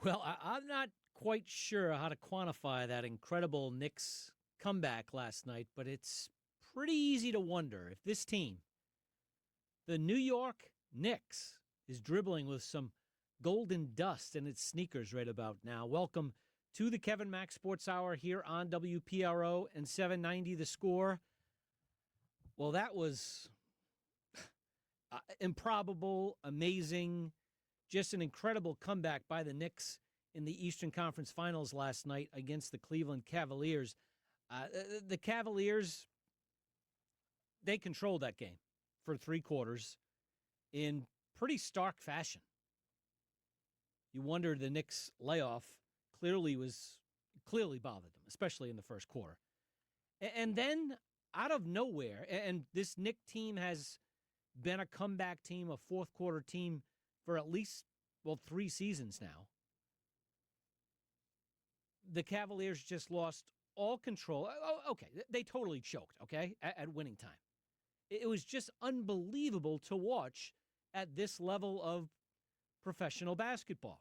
Well, I'm not quite sure how to quantify that incredible Knicks comeback last night, but it's pretty easy to wonder if this team, the New York Knicks, is dribbling with some golden dust in its sneakers right about now. Welcome to the Kevin Mack Sports Hour here on WPRO and 790 The Score. Well, that was improbable, amazing, just an incredible comeback by the Knicks in the Eastern Conference Finals last night against the Cleveland Cavaliers. The Cavaliers, they controlled that game for three quarters in pretty stark fashion. You wonder the Knicks layoff clearly bothered them, especially in the first quarter. And then out of nowhere, and this Knicks team has been a comeback team, a fourth quarter team for at least, 3 seasons now. The Cavaliers just lost all control. Okay, they totally choked, okay, at winning time. It was just unbelievable to watch at this level of professional basketball.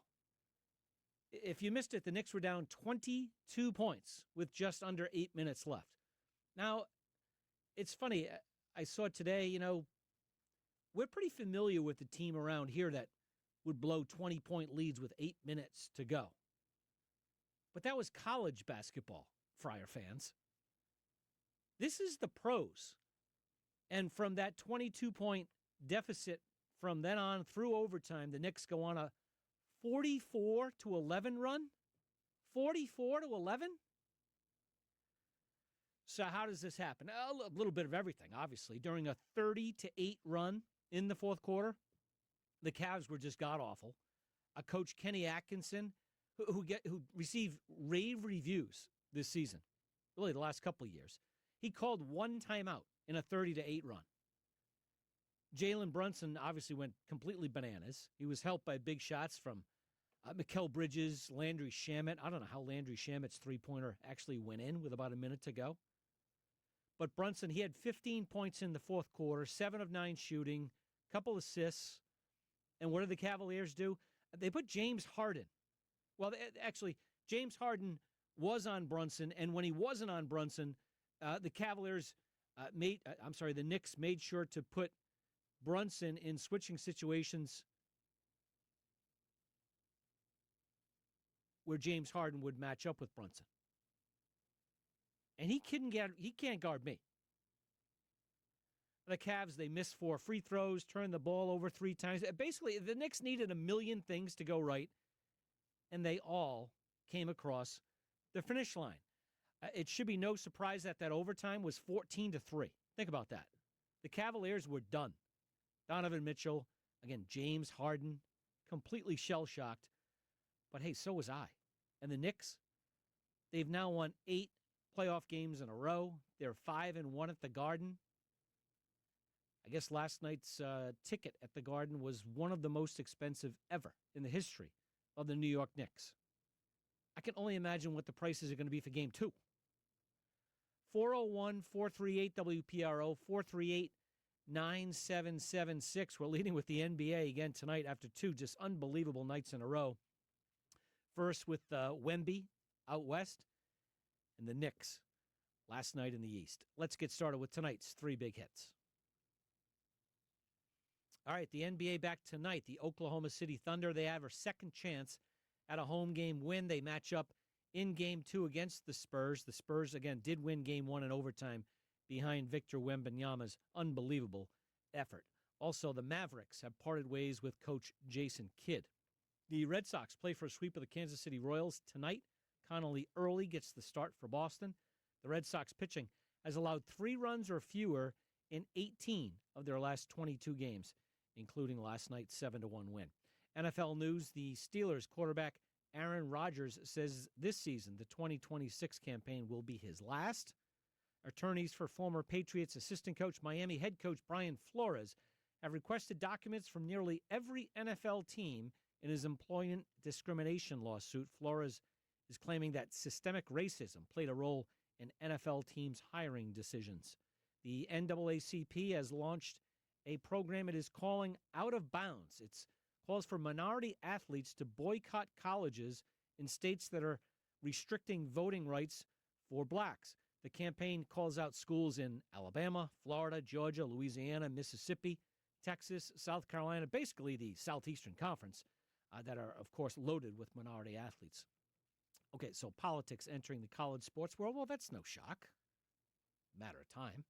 If you missed it, the Knicks were down 22 points with just under 8 minutes left. Now, it's funny, I saw today, we're pretty familiar with the team around here that would blow 20-point leads with 8 minutes to go. But that was college basketball, Friar fans. This is the pros. And from that 22-point deficit from then on through overtime, the Knicks go on a 44-11 run. 44-11? So how does this happen? A little bit of everything, obviously. During a 30-8 run in the fourth quarter, the Cavs were just god-awful. Coach Kenny Atkinson, who received rave reviews this season, really the last couple of years, he called one timeout in a 30-8 run. Jalen Brunson obviously went completely bananas. He was helped by big shots from Mikal Bridges, Landry Shamet. I don't know how Landry Shamet's three-pointer actually went in with about a minute to go. But Brunson, he had 15 points in the fourth quarter, 7 of 9 shooting, couple assists. And what did the Cavaliers do? They put James Harden. Well, actually, James Harden was on Brunson, and when he wasn't on Brunson, the Knicks made sure to put Brunson in switching situations where James Harden would match up with Brunson. And he can't guard me. The Cavs, they missed 4 free throws, turned the ball over 3 times. Basically, the Knicks needed a million things to go right, and they all came across the finish line. It should be no surprise that overtime was 14-3. Think about that. The Cavaliers were done. Donovan Mitchell, again, James Harden, completely shell-shocked. But hey, so was I. And the Knicks, they've now won 8 playoff games in a row. They're 5-1 at the Garden. I guess last night's ticket at the Garden was one of the most expensive ever in the history of the New York Knicks. I can only imagine what the prices are going to be for Game 2. 401-438-WPRO, 438-9776. We're leading with the NBA again tonight after 2 just unbelievable nights in a row. First with Wemby out west and the Knicks last night in the East. Let's get started with tonight's 3 big hits. All right, the NBA back tonight. The Oklahoma City Thunder, they have a second chance at a home game win. They match up in Game 2 against the Spurs. The Spurs, again, did win Game 1 in overtime behind Victor Wembanyama's unbelievable effort. Also, the Mavericks have parted ways with Coach Jason Kidd. The Red Sox play for a sweep of the Kansas City Royals tonight. Connolly Early gets the start for Boston. The Red Sox pitching has allowed 3 runs or fewer in 18 of their last 22 games, including last night's 7-1 win. NFL news, the Steelers quarterback Aaron Rodgers says this season, the 2026 campaign, will be his last. Attorneys for former Patriots assistant coach, Miami head coach Brian Flores, have requested documents from nearly every NFL team in his employment discrimination lawsuit. Flores is claiming that systemic racism played a role in NFL teams' hiring decisions. The NAACP has launched a program it is calling Out of Bounds. It's calls for minority athletes to boycott colleges in states that are restricting voting rights for blacks. The campaign calls out schools in Alabama, Florida, Georgia, Louisiana, Mississippi, Texas, South Carolina, basically the Southeastern Conference, that are, of course, loaded with minority athletes. Okay, so politics entering the college sports world, well, that's no shock. Matter of time.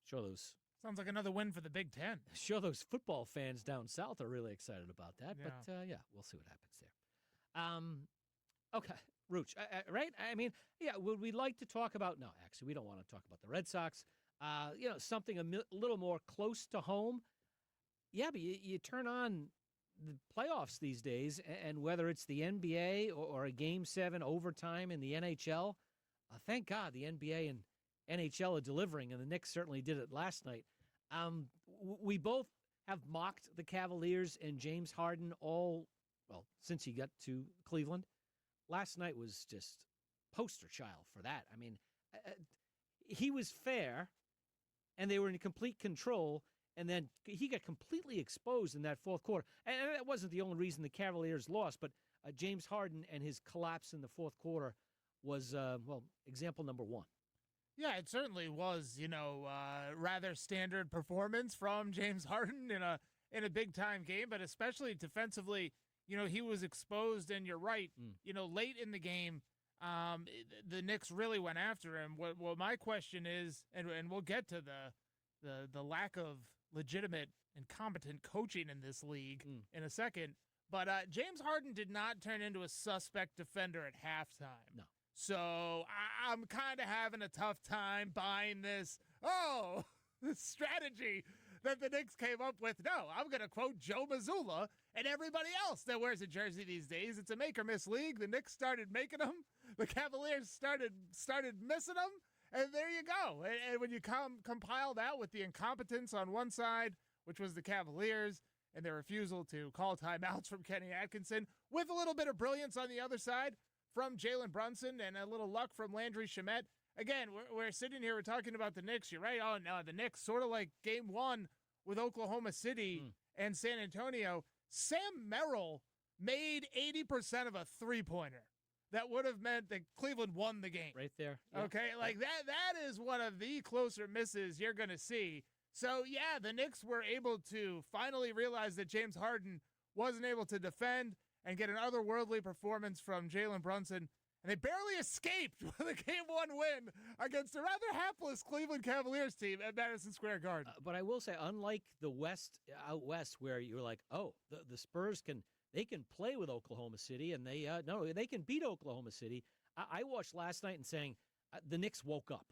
Sure, those... Sounds like another win for the Big Ten. Sure, those football fans down south are really excited about that. Yeah. But, yeah, we'll see what happens there. Okay, Rooch, right? I mean, yeah, would we like to talk about... No, actually, we don't want to talk about the Red Sox. Something a little more close to home. Yeah, but you turn on the playoffs these days, and whether it's the NBA or a Game 7 overtime in the NHL, thank God the NBA and NHL are delivering, and the Knicks certainly did it last night. We both have mocked the Cavaliers and James Harden since he got to Cleveland. Last night was just poster child for that. I mean, he was fair, and they were in complete control, and then he got completely exposed in that fourth quarter. And that wasn't the only reason the Cavaliers lost, but James Harden and his collapse in the fourth quarter was, example number one. Yeah, it certainly was, rather standard performance from James Harden in a big-time game, but especially defensively, he was exposed, and you're right, late in the game, the Knicks really went after him. What my question is, and we'll get to the lack of legitimate and competent coaching in this league in a second, but James Harden did not turn into a suspect defender at halftime. No. So I'm kind of having a tough time buying this strategy that the Knicks came up with. No, I'm going to quote Joe Mazzulla and everybody else that wears a jersey these days. It's a make-or-miss league. The Knicks started making them. The Cavaliers started missing them. And there you go. And when you compile that with the incompetence on one side, which was the Cavaliers, and their refusal to call timeouts from Kenny Atkinson, with a little bit of brilliance on the other side from Jalen Brunson and a little luck from Landry Shamet. Again, we're sitting here, we're talking about the Knicks. You're right. Oh, no, the Knicks, sort of like game one with Oklahoma City and San Antonio. Sam Merrill made 80% of a three-pointer. That would have meant that Cleveland won the game. Right there. Yeah. Okay, like that is one of the closer misses you're going to see. So, yeah, the Knicks were able to finally realize that James Harden wasn't able to defend and get an otherworldly performance from Jalen Brunson. And they barely escaped with a Game 1 win against a rather hapless Cleveland Cavaliers team at Madison Square Garden. But I will say, unlike the out west, where you're like, the Spurs can play with Oklahoma City, and they can beat Oklahoma City. I watched last night and saying the Knicks woke up.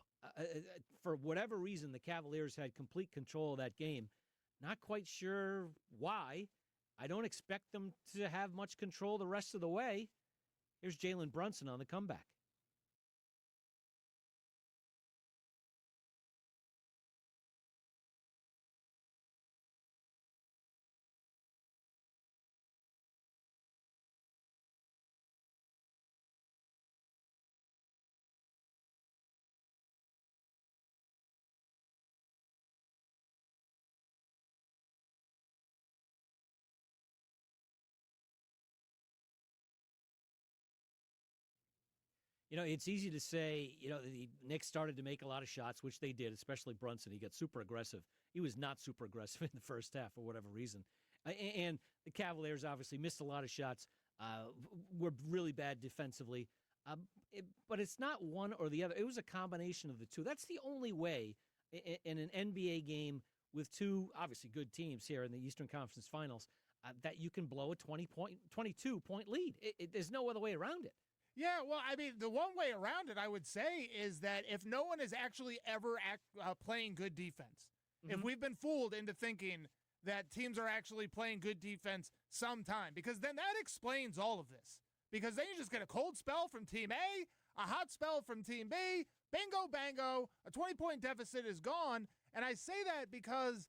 For whatever reason, the Cavaliers had complete control of that game. Not quite sure why. I don't expect them to have much control the rest of the way. Here's Jalen Brunson on the comeback. It's easy to say, the Knicks started to make a lot of shots, which they did, especially Brunson. He got super aggressive. He was not super aggressive in the first half for whatever reason. And the Cavaliers obviously missed a lot of shots, were really bad defensively. But it's not one or the other. It was a combination of the two. That's the only way in an NBA game with two, obviously, good teams here in the Eastern Conference Finals that you can blow a 22-point lead. There's no other way around it. Yeah, well, I mean, the one way around it, I would say, is that if no one is actually ever playing good defense, if we've been fooled into thinking that teams are actually playing good defense sometime, because then that explains all of this. Because then you just get a cold spell from Team A, a hot spell from Team B, bingo, bango, a 20-point deficit is gone. And I say that because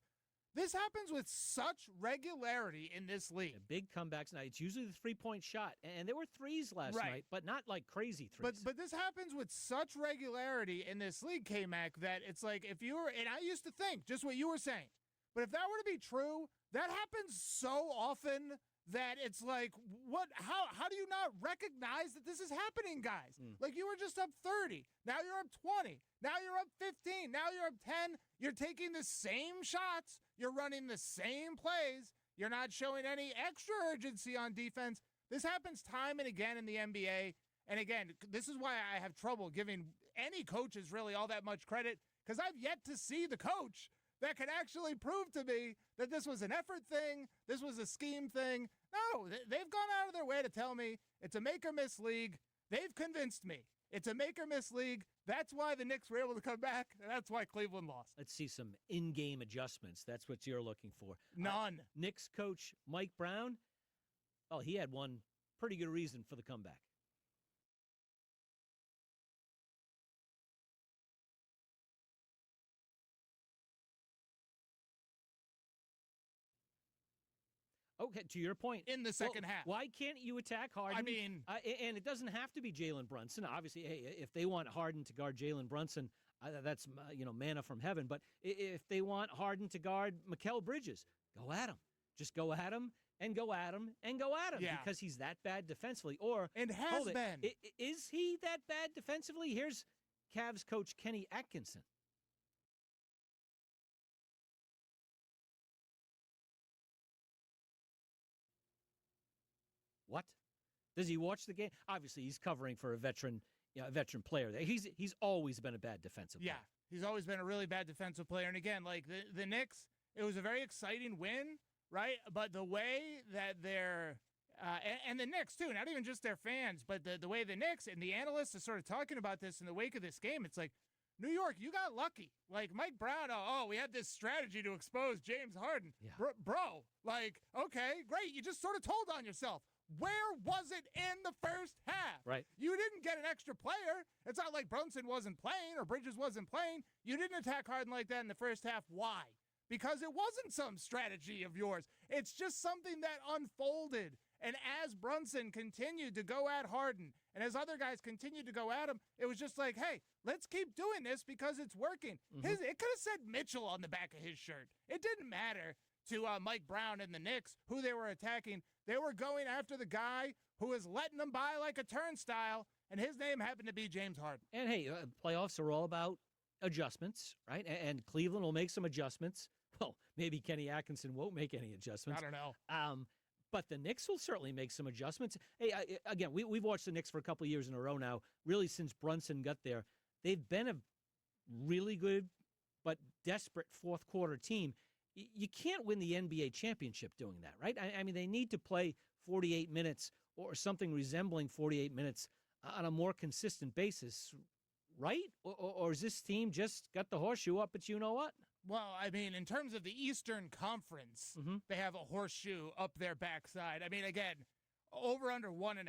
this happens with such regularity in this league. Big comebacks. Now, it's usually the three-point shot. And there were threes last night, but not like crazy threes. But this happens with such regularity in this league, K-Mac, that it's like if you were, and I used to think, just what you were saying, But if that were to be true, that happens so often that it's like, what? How do you not recognize that this is happening, guys? Like, you were just up 30. Now you're up 20. Now you're up 15. Now you're up 10. You're taking the same shots. You're running the same plays. You're not showing any extra urgency on defense. This happens time and again in the NBA. And again, this is why I have trouble giving any coaches really all that much credit, because I've yet to see the coach that can actually prove to me that this was an effort thing, this was a scheme thing. No, they've gone out of their way to tell me it's a make-or-miss league. They've convinced me it's a make-or-miss league. That's why the Knicks were able to come back, and that's why Cleveland lost. Let's see some in-game adjustments. That's what you're looking for. None. Knicks coach Mike Brown, well, he had one pretty good reason for the comeback. Okay, to your point. In the second half. Why can't you attack Harden? I mean... and it doesn't have to be Jalen Brunson. Obviously, hey, if they want Harden to guard Jalen Brunson, that's, manna from heaven. But if they want Harden to guard Mikal Bridges, go at him. Just go at him and go at him and go at him, because he's that bad defensively. And has been. Is he that bad defensively? Here's Cavs coach Kenny Atkinson. What? Does he watch the game? Obviously, he's covering for a veteran player. He's always been a bad defensive player. Yeah, he's always been a really bad defensive player. And again, like the Knicks, it was a very exciting win, right? But the way that they're and the Knicks too, not even just their fans, but the way the Knicks and the analysts are sort of talking about this in the wake of this game, it's like, New York, you got lucky. Like Mike Brown, we had this strategy to expose James Harden. Yeah. Bro, like, okay, great. You just sort of told on yourself. Where was it in the first half? Right. You didn't get an extra player. It's not like Brunson wasn't playing or Bridges wasn't playing. You didn't attack Harden like that in the first half. Why? Because it wasn't some strategy of yours. It's just something that unfolded. And as Brunson continued to go at Harden and as other guys continued to go at him, it was just like, hey, let's keep doing this because it's working. It could have said Mitchell on the back of his shirt. It didn't matter to Mike Brown and the Knicks who they were attacking. They were going after the guy who was letting them by like a turnstile, and his name happened to be James Harden. And, hey, playoffs are all about adjustments, right? And Cleveland will make some adjustments. Well, maybe Kenny Atkinson won't make any adjustments. I don't know. But the Knicks will certainly make some adjustments. Hey, again, we've watched the Knicks for a couple of years in a row now, really since Brunson got there. They've been a really good but desperate fourth-quarter team. You can't win the NBA championship doing that, right? I mean, they need to play 48 minutes or something resembling 48 minutes on a more consistent basis, right? Or is this team just got the horseshoe up at you-know-what? Well, I mean, in terms of the Eastern Conference, they have a horseshoe up their backside. I mean, again, over under 1.5.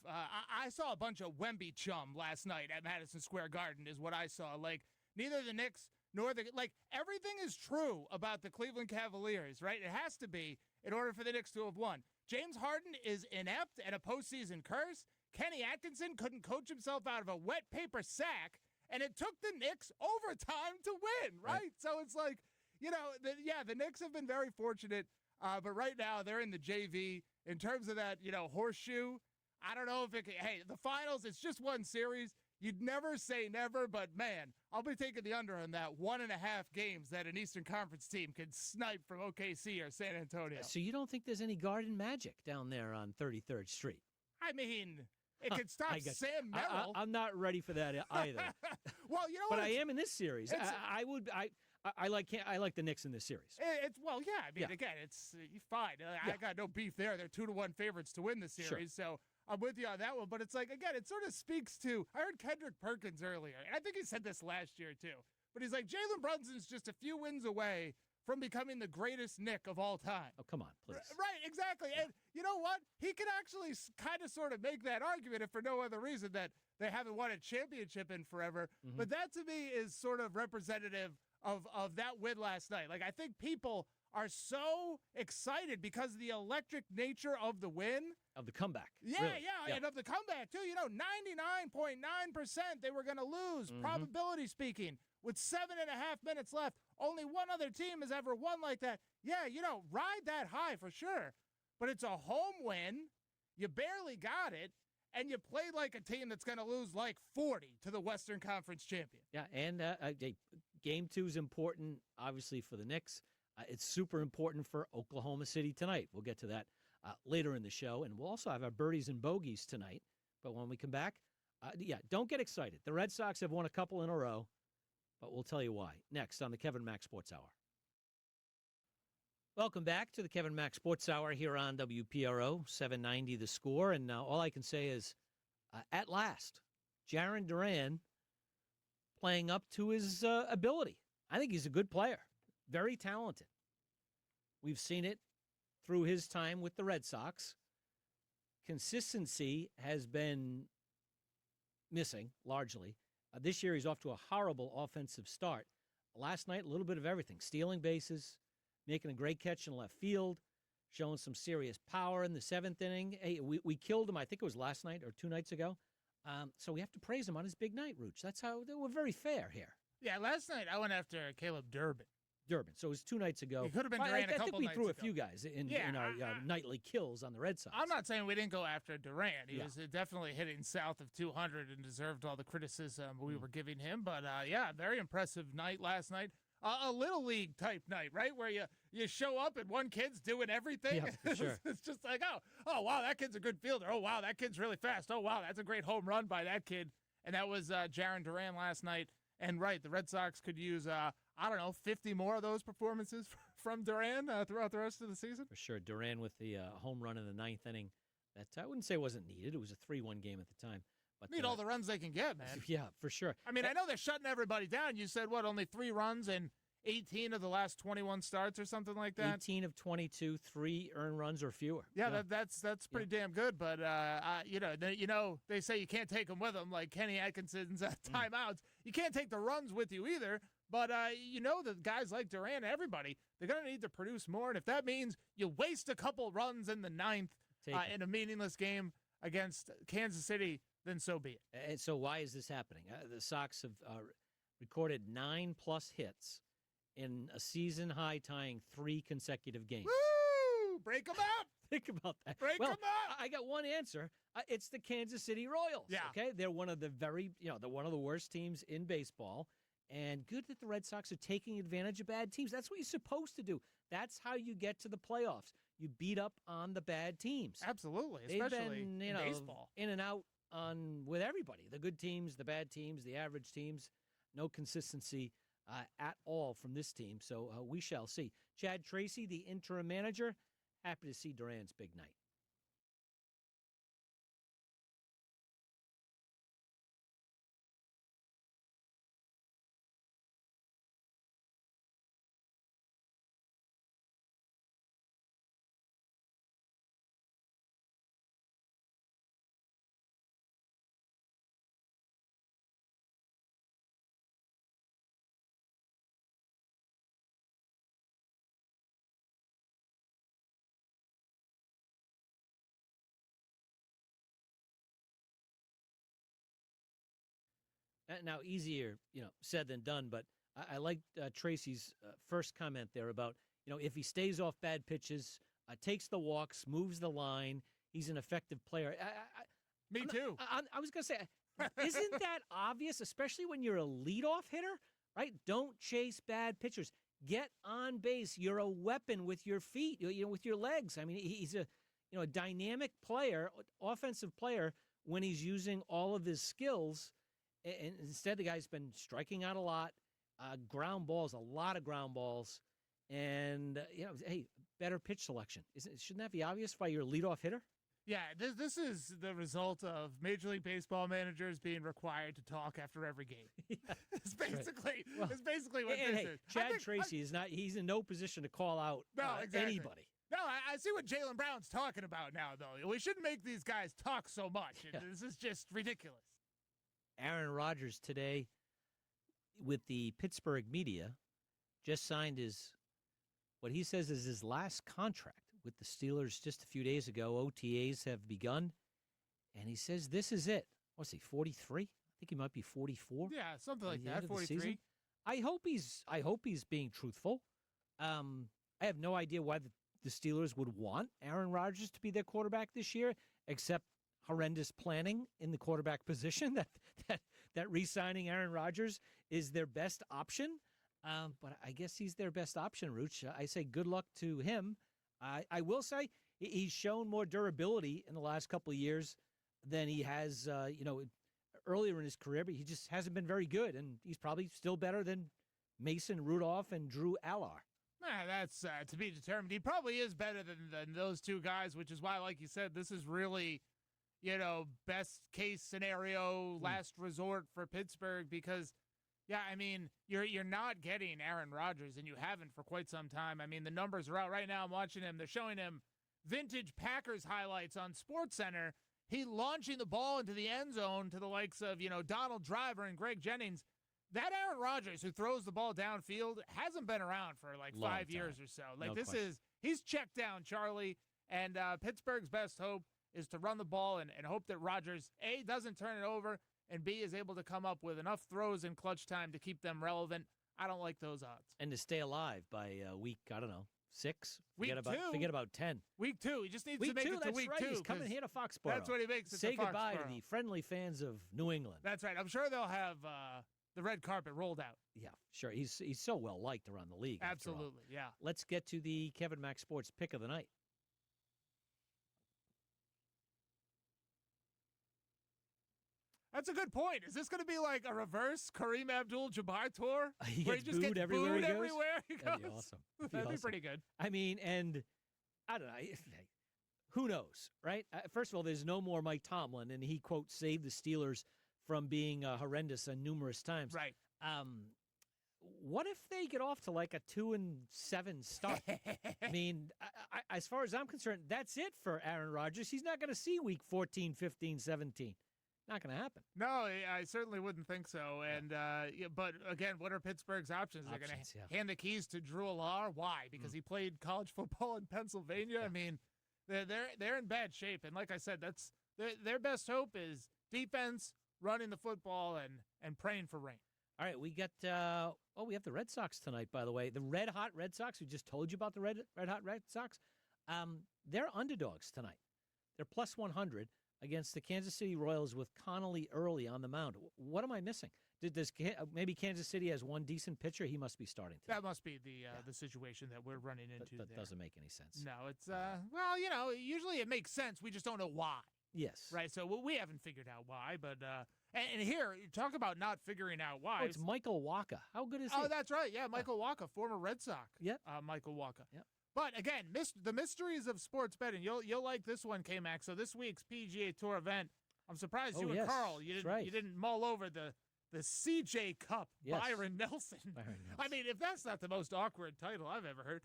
I saw a bunch of Wemby chum last night at Madison Square Garden is what I saw. Like, neither the Knicks nor everything is true about the Cleveland Cavaliers, right? It has to be in order for the Knicks to have won. James Harden is inept and a postseason curse. Kenny Atkinson couldn't coach himself out of a wet paper sack, and it took the Knicks overtime to win, right? So it's like, the Knicks have been very fortunate, but right now they're in the JV. In terms of that, horseshoe, I don't know if it can, hey, the finals, it's just one series. You'd never say never, but man, I'll be taking the under on that 1.5 games that an Eastern Conference team can snipe from OKC or San Antonio. So you don't think there's any Garden Magic down there on 33rd Street? I mean, it could stop Sam Merrill. I'm not ready for that either. Well, you know but what? I am in this series. I like the Knicks in this series. Again, it's fine. I got no beef there. They're 2-1 favorites to win the series, so I'm with you on that one. But it's like, again, it sort of speaks to, I heard Kendrick Perkins earlier, and I think he said this last year too, but he's like, Jalen Brunson's just a few wins away from becoming the greatest Knick of all time. Oh, come on, please. Right, exactly. Yeah. And you know what? He can actually kind of sort of make that argument, if for no other reason, that they haven't won a championship in forever. But that to me is sort of representative of that win last night. Like, I think people are so excited because of the electric nature of the win. Of the comeback. Yeah, really. yeah, and of the comeback, too. 99.9% they were going to lose, probability speaking. With 7.5 minutes left, only one other team has ever won like that. Yeah, ride that high for sure. But it's a home win. You barely got it. And you played like a team that's going to lose like 40 to the Western Conference champion. Yeah, and Game 2 is important, obviously, for the Knicks. It's super important for Oklahoma City tonight. We'll get to that later in the show. And we'll also have our birdies and bogeys tonight. But when we come back, don't get excited. The Red Sox have won a couple in a row. But we'll tell you why. Next on the Kevin Mack Sports Hour. Welcome back to the Kevin Mack Sports Hour here on WPRO, 790 The Score. And all I can say is, at last, Jarren Duran playing up to his ability. I think he's a good player, very talented. We've seen it through his time with the Red Sox. Consistency has been missing, largely. This year, he's off to a horrible offensive start. Last night, a little bit of everything. Stealing bases, making a great catch in left field, showing some serious power in the seventh inning. Hey, we killed him, I think it was last night or 2 nights ago. So we have to praise him on his big night, Rooch. That's how we're very fair here. Yeah, last night I went after Caleb Durbin. So it was 2 nights ago. It could have been Duran a couple nights ago. I think we threw a few guys in our nightly kills on the Red Sox. I'm not saying we didn't go after Duran. He was definitely hitting south of 200 and deserved all the criticism we were giving him. But, very impressive night last night. A Little League type night, right, where you show up and one kid's doing everything. Yeah, for sure. It's just like, oh, wow, that kid's a good fielder. Oh, wow, that kid's really fast. Oh, wow, that's a great home run by that kid. And that was Jarren Duran last night. And, right, the Red Sox could use, 50 more of those performances from Duran throughout the rest of the season. For sure. Duran with the home run in the 9th inning. That I wouldn't say wasn't needed. It was a 3-1 game at the time. But need all the runs they can get, man. Yeah, for sure. I mean, I know they're shutting everybody down. You said, only 3 runs in 18 of the last 21 starts or something like that? 18 of 22, 3 earned runs or fewer. Yeah, that's pretty damn good. But, they say you can't take them with them, like Kenny Atkinson's timeouts. You can't take the runs with you either. But, the guys like Duran, everybody, they're going to need to produce more. And if that means you waste a couple runs in the 9th in a meaningless game against Kansas City, then so be it. And so why is this happening? The Sox have recorded 9+ hits in a season-high tying 3 consecutive games. Woo! Break them out! Think about that. Break them out! I got one answer. It's the Kansas City Royals. Yeah. Okay? They're one of the they're one of the worst teams in baseball. And good that the Red Sox are taking advantage of bad teams. That's what you're supposed to do. That's how you get to the playoffs. You beat up on the bad teams. Absolutely, They've especially been, in baseball. In and out with everybody. The good teams, the bad teams, the average teams. No consistency at all from this team. So we shall see. Chad Tracy, the interim manager, happy to see Duran's big night. Now, easier, said than done, but I like Tracy's first comment there about, if he stays off bad pitches, takes the walks, moves the line, he's an effective player. Me too. I was going to say, isn't that obvious, especially when you're a leadoff hitter, right? Don't chase bad pitchers. Get on base. You're a weapon with your feet, with your legs. I mean, he's a dynamic player, offensive player, when he's using all of his skills. And instead, the guy's been striking out a lot, ground balls, a lot of ground balls, and hey, better pitch selection. Shouldn't that be obvious by your leadoff hitter? Yeah, this is the result of Major League Baseball managers being required to talk after every game. Yeah, it's basically what this is. Chad Tracy is not. He's in no position to call out anybody. No, I see what Jaylen Brown's talking about now, though. We shouldn't make these guys talk so much. Yeah. This is just ridiculous. Aaron Rodgers today with the Pittsburgh media just signed his what he says is his last contract with the Steelers just a few days ago. OTAs have begun, and he says this is it. What's he, 43? I think he might be 44. Yeah, something like that, 43. I hope he's being truthful. I have no idea why the Steelers would want Aaron Rodgers to be their quarterback this year, except horrendous planning in the quarterback position. That re-signing Aaron Rodgers is their best option. But I guess he's their best option, Rooch. I say good luck to him. I will say he's shown more durability in the last couple of years than he has, earlier in his career, but he just hasn't been very good, and he's probably still better than Mason Rudolph and Drew Aller. That's to be determined. He probably is better than those two guys, which is why, like you said, this is really, best case scenario, last resort for Pittsburgh because, I mean, you're not getting Aaron Rodgers, and you haven't for quite some time. I mean, the numbers are out right now. I'm watching him. They're showing him vintage Packers highlights on SportsCenter. He launching the ball into the end zone to the likes of, Donald Driver and Greg Jennings. That Aaron Rodgers who throws the ball downfield hasn't been around for like Long 5 years or so. Like he's checked down, Charlie. And Pittsburgh's best hope is to run the ball and hope that Rodgers, A, doesn't turn it over, and B, is able to come up with enough throws in clutch time to keep them relevant. I don't like those odds. And to stay alive by week, I don't know, 6? Forget about 10. Week 2. He just needs to make it to week 2. He's coming here to Foxborough. That's what he makes it Say to goodbye Foxborough. to the friendly fans of New England. That's right. I'm sure they'll have the red carpet rolled out. Yeah, sure. He's so well liked around the league. Absolutely, yeah. Let's get to the Kevin Mac Sports pick of the night. That's a good point. Is this going to be like a reverse Kareem Abdul-Jabbar tour? He where gets he just booed gets everywhere booed he goes? everywhere he goes? That'd be awesome. That'd be pretty good. I mean, and I don't know. Who knows, right? First of all, there's no more Mike Tomlin, and he, quote, saved the Steelers from being horrendous numerous times. Right. What if they get off to like a 2-7 start? I mean, as far as I'm concerned, that's it for Aaron Rodgers. He's not going to see week 14, 15, 17. Not going to happen. No, I certainly wouldn't think so. And but again, what are Pittsburgh's options? They're going to hand the keys to Drew Aller. Why? Because he played college football in Pennsylvania. Yeah. I mean, they're in bad shape. And like I said, that's their best hope is defense, running the football, and praying for rain. All right, we got we have the Red Sox tonight, by the way. The Red Hot Red Sox. We just told you about the Red Hot Red Sox. They're underdogs tonight. They're plus 100 against the Kansas City Royals with Connolly early on the mound. What am I missing? Maybe Kansas City has one decent pitcher? He must be starting tonight. That must be the situation that we're running into. That doesn't make any sense. No, it's usually it makes sense. We just don't know why. Yes. Right. So we haven't figured out why, but and here you talk about not figuring out why. Oh, it's Michael Wacha. How good is he? Oh, that's right. Yeah, Michael Wacha, former Red Sox. Yep. Michael Wacha. Yep. But again, the mysteries of sports betting. You'll like this one, K-Mac. So this week's PGA Tour event. I'm surprised you and Carl you didn't mull over the CJ Cup. Yes. Byron Nelson. I mean, if that's not the most awkward title I've ever heard,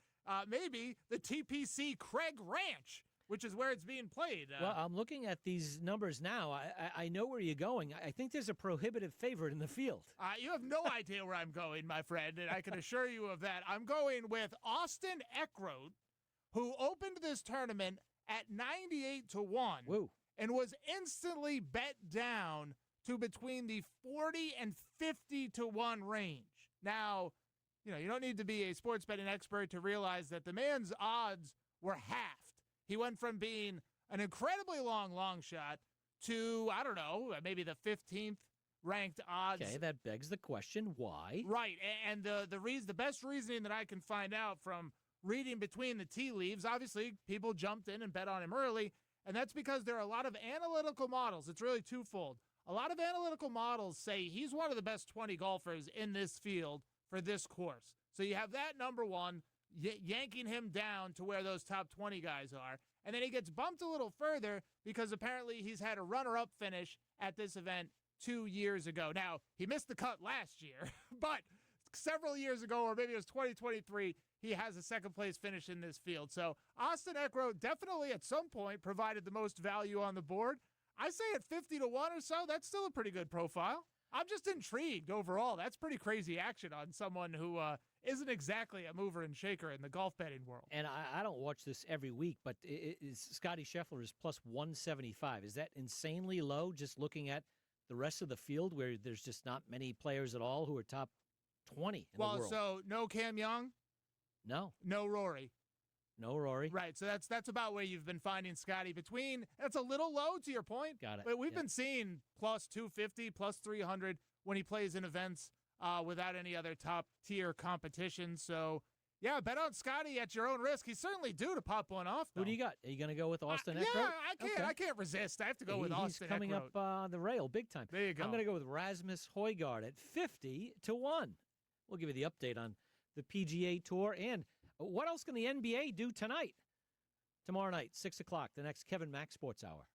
maybe the TPC Craig Ranch, which is where it's being played. Well, I'm looking at these numbers now. I know where you're going. I think there's a prohibitive favorite in the field. You have no idea where I'm going, my friend, and I can assure you of that. I'm going with Austin Eckroat, who opened this tournament at 98-1. Woo. And was instantly bet down to between the 40 and 50-1 range. Now, you don't need to be a sports betting expert to realize that the man's odds were halved. He went from being an incredibly long shot to, I don't know, maybe the 15th ranked odds. Okay, that begs the question, why? Right, and the best reasoning that I can find out from reading between the tea leaves, obviously people jumped in and bet on him early, and that's because there are a lot of analytical models. It's really twofold. A lot of analytical models say he's one of the best 20 golfers in this field for this course. So you have that number one, yanking him down to where those top 20 guys are. And then he gets bumped a little further because apparently he's had a runner-up finish at this event 2 years ago. Now, he missed the cut last year, but several years ago, or maybe it was 2023, he has a second-place finish in this field. So Austin Eckroat definitely at some point provided the most value on the board. I say at 50-1 or so, that's still a pretty good profile. I'm just intrigued overall. That's pretty crazy action on someone who isn't exactly a mover and shaker in the golf betting world. And I don't watch this every week, but Scotty Scheffler is plus 175. Is that insanely low just looking at the rest of the field where there's just not many players at all who are top 20 in the world? Well, so no Cam Young? No. No Rory. No Rory. Right, so that's about where you've been finding Scotty between. That's a little low to your point. Got it. But we've been seeing plus 250, plus 300 when he plays in events without any other top-tier competition. So, yeah, bet on Scotty at your own risk. He's certainly due to pop one off, though. Who do you got? Are you going to go with Austin Eckroat? Yeah, I can't resist. I have to go with Austin He's coming Eckroat. up the rail big time. There you go. I'm going to go with Rasmus Højgaard at 50 to 1. We'll give you the update on the PGA Tour. And what else can the NBA do tonight? Tomorrow night, 6 o'clock, the next KevinMc Sports Hour.